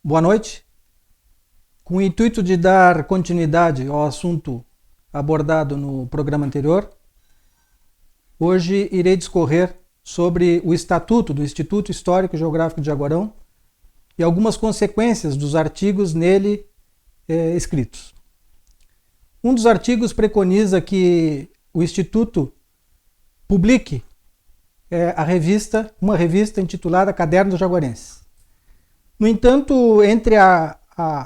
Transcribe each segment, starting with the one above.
Boa noite. Com o intuito de dar continuidade ao assunto abordado no programa anterior, hoje irei discorrer sobre o Estatuto do Instituto Histórico e Geográfico de Jaguarão e algumas consequências dos artigos nele escritos. Um dos artigos preconiza que o Instituto publique uma revista intitulada Caderno dos Jaguarenses. No entanto, entre a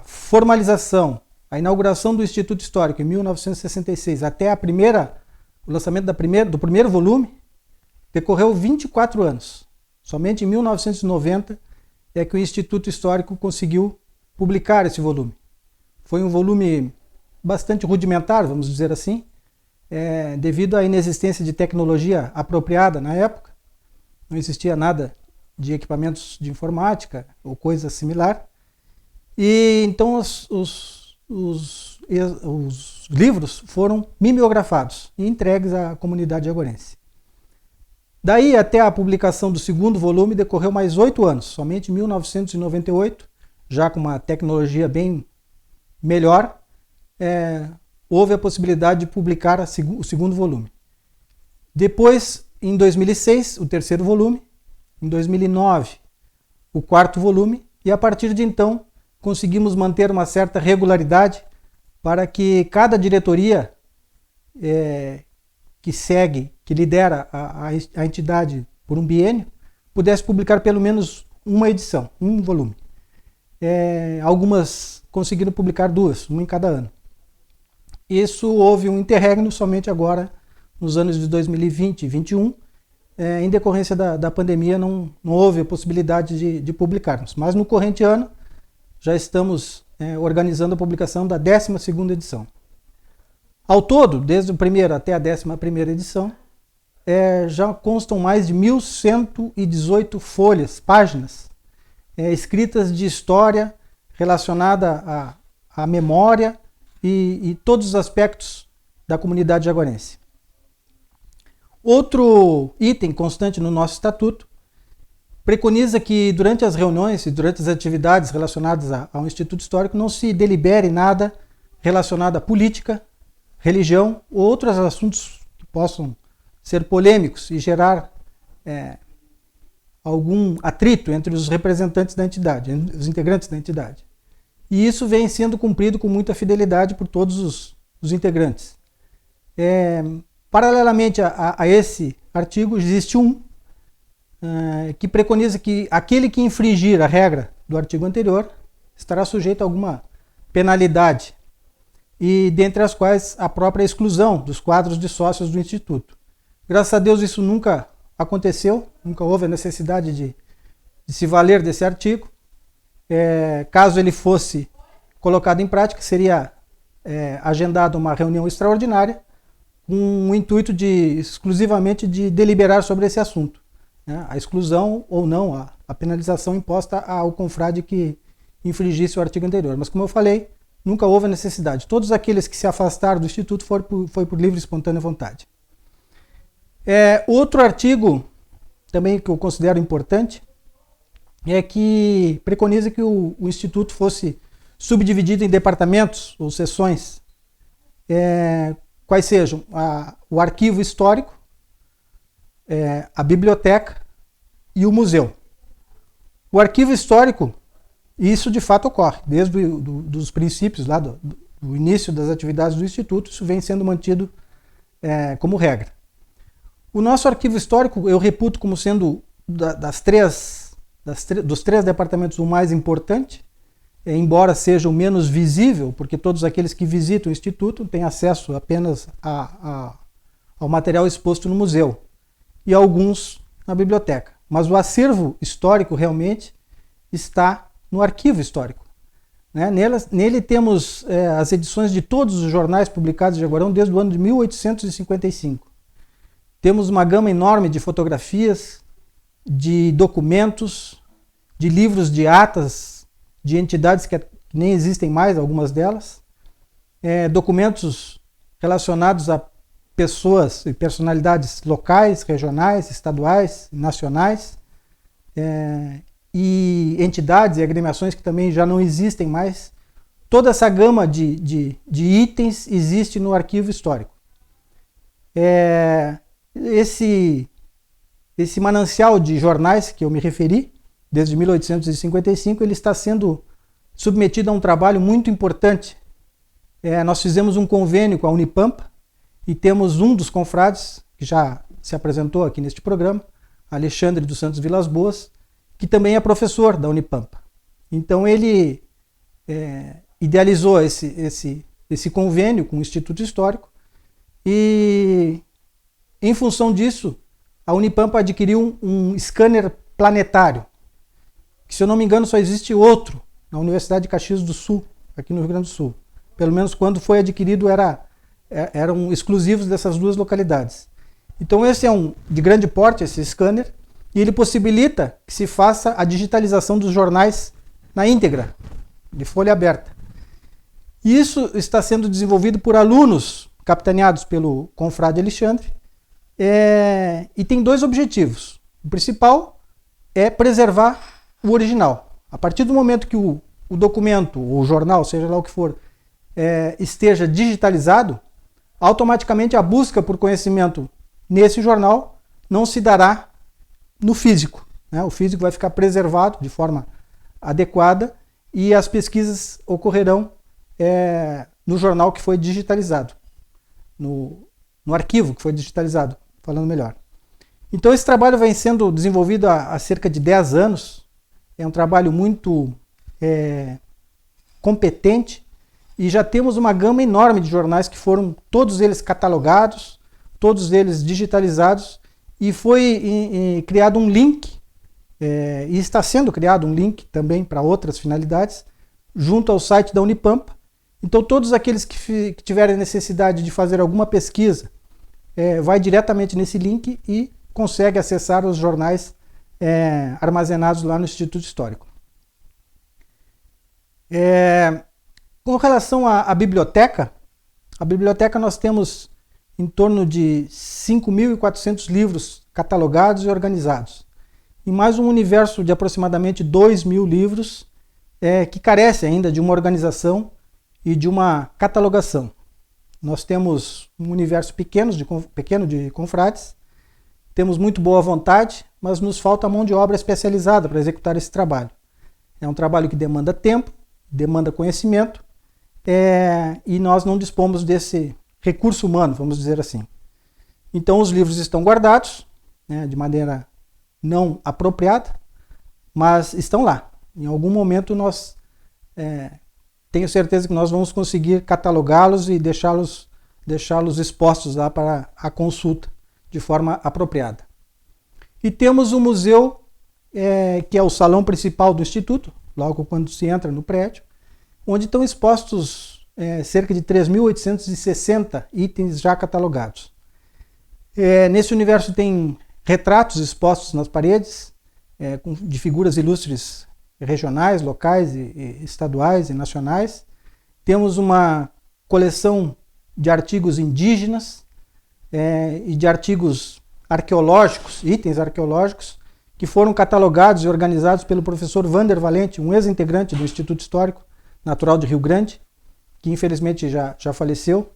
formalização, a inauguração do Instituto Histórico em 1966 até o lançamento do primeiro volume, decorreu 24 anos. Somente em 1990 é que o Instituto Histórico conseguiu publicar esse volume. Foi um volume bastante rudimentar, vamos dizer assim, devido à inexistência de tecnologia apropriada na época. Não existia nada de equipamentos de informática ou coisa similar. E então os livros foram mimeografados e entregues à comunidade jaguarense. Daí até a publicação do segundo volume decorreu mais 8 anos. Somente em 1998, já com uma tecnologia bem melhor, houve a possibilidade de publicar o segundo volume. Depois, em 2006, o terceiro volume. Em 2009, o quarto volume. E a partir de então, conseguimos manter uma certa regularidade para que cada diretoria que lidera a entidade por um biênio, pudesse publicar pelo menos uma edição, um volume. Algumas conseguiram publicar 2, uma em cada ano. Isso houve um interregno somente agora, nos anos de 2020 e 2021, em decorrência da pandemia não houve a possibilidade de publicarmos. Mas no corrente ano já estamos organizando a publicação da 12ª edição. Ao todo, desde o primeiro até a 11ª edição, já constam mais de 1.118 páginas, escritas de história relacionada à memória e todos os aspectos da comunidade jaguarense. Outro item constante no nosso estatuto preconiza que durante as reuniões e durante as atividades relacionadas ao Instituto Histórico não se delibere nada relacionado à política, religião ou outros assuntos que possam ser polêmicos e gerar algum atrito entre os representantes da entidade, os integrantes da entidade. E isso vem sendo cumprido com muita fidelidade por todos os integrantes. Paralelamente a esse artigo, existe que preconiza que aquele que infringir a regra do artigo anterior estará sujeito a alguma penalidade, e dentre as quais a própria exclusão dos quadros de sócios do Instituto. Graças a Deus isso nunca aconteceu, nunca houve a necessidade de se valer desse artigo. Caso ele fosse colocado em prática, seria agendada uma reunião extraordinária com o intuito exclusivamente de deliberar sobre esse assunto, né? A exclusão ou não, a penalização imposta ao confrade que infringisse o artigo anterior. Mas como eu falei, nunca houve a necessidade. Todos aqueles que se afastaram do Instituto foi por livre e espontânea vontade. Outro artigo também que eu considero importante é que preconiza que o Instituto fosse subdividido em departamentos ou seções, quais sejam o arquivo histórico, a biblioteca e o museu. O arquivo histórico, isso de fato ocorre, desde os princípios, lá do início das atividades do Instituto, isso vem sendo mantido como regra. O nosso arquivo histórico eu reputo como sendo dos três departamentos o mais importante, embora seja o menos visível, porque todos aqueles que visitam o Instituto têm acesso apenas ao material exposto no museu e alguns na biblioteca. Mas o acervo histórico realmente está no arquivo histórico, né? Nele temos as edições de todos os jornais publicados em Jaguarão desde o ano de 1855. Temos uma gama enorme de fotografias, de documentos, de livros de atas de entidades que nem existem mais, algumas delas, documentos relacionados a pessoas e personalidades locais, regionais, estaduais, nacionais, e entidades e agremiações que também já não existem mais. Toda essa gama de itens existe no arquivo histórico. Esse manancial de jornais que eu me referi, desde 1855, ele está sendo submetido a um trabalho muito importante. Nós fizemos um convênio com a Unipampa e temos um dos confrades, que já se apresentou aqui neste programa, Alexandre dos Santos Vilas Boas, que também é professor da Unipampa. Então ele idealizou esse convênio com o Instituto Histórico e, em função disso, a Unipampa adquiriu um scanner planetário, que, se eu não me engano, só existe outro na Universidade de Caxias do Sul, aqui no Rio Grande do Sul. Pelo menos quando foi adquirido eram exclusivos dessas duas localidades. Então esse é de grande porte, esse scanner, e ele possibilita que se faça a digitalização dos jornais na íntegra, de folha aberta. E isso está sendo desenvolvido por alunos capitaneados pelo confrade Alexandre, e tem dois objetivos. O principal é preservar o original. A partir do momento que o documento, ou o jornal, seja lá o que for, esteja digitalizado, automaticamente a busca por conhecimento nesse jornal não se dará no físico, né? O físico vai ficar preservado de forma adequada e as pesquisas ocorrerão no jornal que foi digitalizado, no arquivo que foi digitalizado, falando melhor. Então esse trabalho vem sendo desenvolvido há cerca de 10 anos, é um trabalho muito competente, e já temos uma gama enorme de jornais que foram todos eles catalogados, todos eles digitalizados, e foi criado um link, e está sendo criado um link também para outras finalidades, junto ao site da Unipampa. Então todos aqueles que tiverem necessidade de fazer alguma pesquisa, vai diretamente nesse link e consegue acessar os jornais armazenados lá no Instituto Histórico. Com relação à biblioteca, nós temos em torno de 5.400 livros catalogados e organizados, e mais um universo de aproximadamente 2.000 livros que carece ainda de uma organização e de uma catalogação. Nós temos um universo pequeno de confrades, temos muito boa vontade, mas nos falta mão de obra especializada para executar esse trabalho. É um trabalho que demanda tempo, demanda conhecimento, e nós não dispomos desse recurso humano, vamos dizer assim. Então os livros estão guardados, né, de maneira não apropriada, mas estão lá. Em algum momento tenho certeza que nós vamos conseguir catalogá-los e deixá-los expostos lá para a consulta de forma apropriada. E temos o museu, que é o salão principal do Instituto, logo quando se entra no prédio, onde estão expostos cerca de 3.860 itens já catalogados. Nesse universo tem retratos expostos nas paredes, de figuras ilustres regionais, locais, e estaduais e nacionais. Temos uma coleção de artigos indígenas e de artigos arqueológicos, itens arqueológicos, que foram catalogados e organizados pelo professor Vander Valente, um ex-integrante do Instituto Histórico, natural de Rio Grande, que infelizmente já faleceu,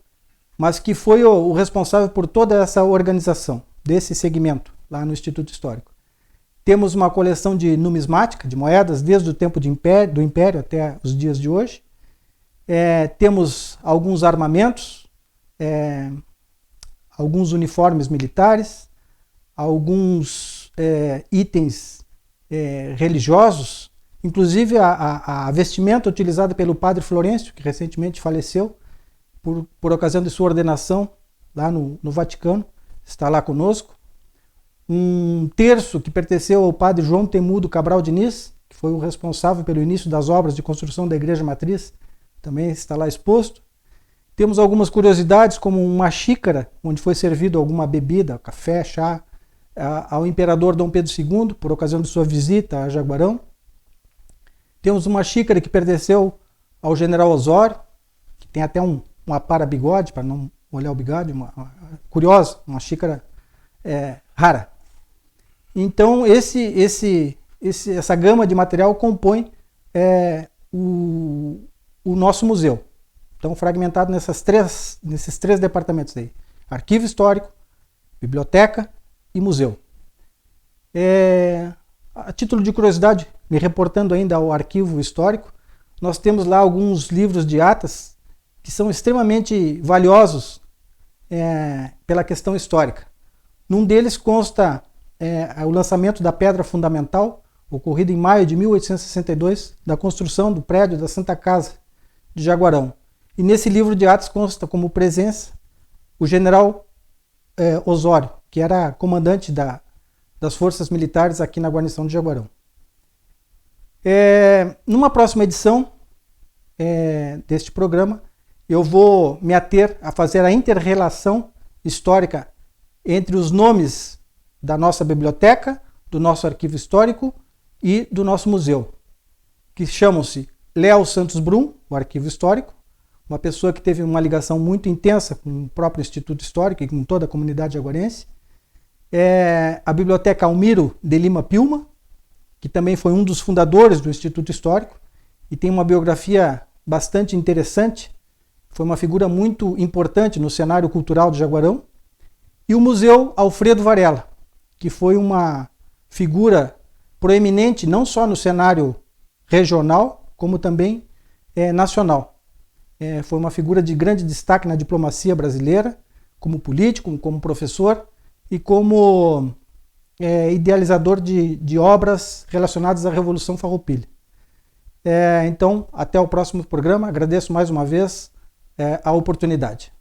mas que foi o responsável por toda essa organização desse segmento lá no Instituto Histórico. Temos uma coleção de numismática, de moedas, desde o tempo do Império até os dias de hoje. Temos alguns armamentos, alguns uniformes militares, alguns itens religiosos, inclusive a vestimenta utilizada pelo padre Florencio, que recentemente faleceu por ocasião de sua ordenação lá no Vaticano, está lá conosco. Um terço que pertenceu ao padre João Temudo Cabral Diniz, que foi o responsável pelo início das obras de construção da Igreja Matriz, também está lá exposto. Temos algumas curiosidades, como uma xícara onde foi servido alguma bebida, café, chá, ao imperador Dom Pedro II, por ocasião de sua visita a Jaguarão. Temos uma xícara que pertenceu ao general Osório, que tem até um apara-bigode, para não olhar o bigode, curiosa, uma xícara rara. Então esse essa gama de material compõe o nosso museu. Então, fragmentado nesses três departamentos aí: arquivo histórico, biblioteca e museu. A título de curiosidade, me reportando ainda ao arquivo histórico, nós temos lá alguns livros de atas que são extremamente valiosos pela questão histórica. Num deles consta o lançamento da pedra fundamental, ocorrido em maio de 1862, da construção do prédio da Santa Casa de Jaguarão. E nesse livro de atas consta como presença o general Osório, que era comandante das forças militares aqui na guarnição de Jaguarão. Numa próxima edição deste programa, eu vou me ater a fazer a inter-relação histórica entre os nomes da nossa biblioteca, do nosso arquivo histórico e do nosso museu, que chamam-se Léo Santos Brum, o arquivo histórico, uma pessoa que teve uma ligação muito intensa com o próprio Instituto Histórico e com toda a comunidade jaguarense. A biblioteca Almiro de Lima Pilma, que também foi um dos fundadores do Instituto Histórico e tem uma biografia bastante interessante, foi uma figura muito importante no cenário cultural de Jaguarão. E o Museu Alfredo Varela, que foi uma figura proeminente não só no cenário regional, como também nacional. Foi uma figura de grande destaque na diplomacia brasileira, como político, como professor e como idealizador de obras relacionadas à Revolução Farroupilha. Então, até o próximo programa. Agradeço mais uma vez a oportunidade.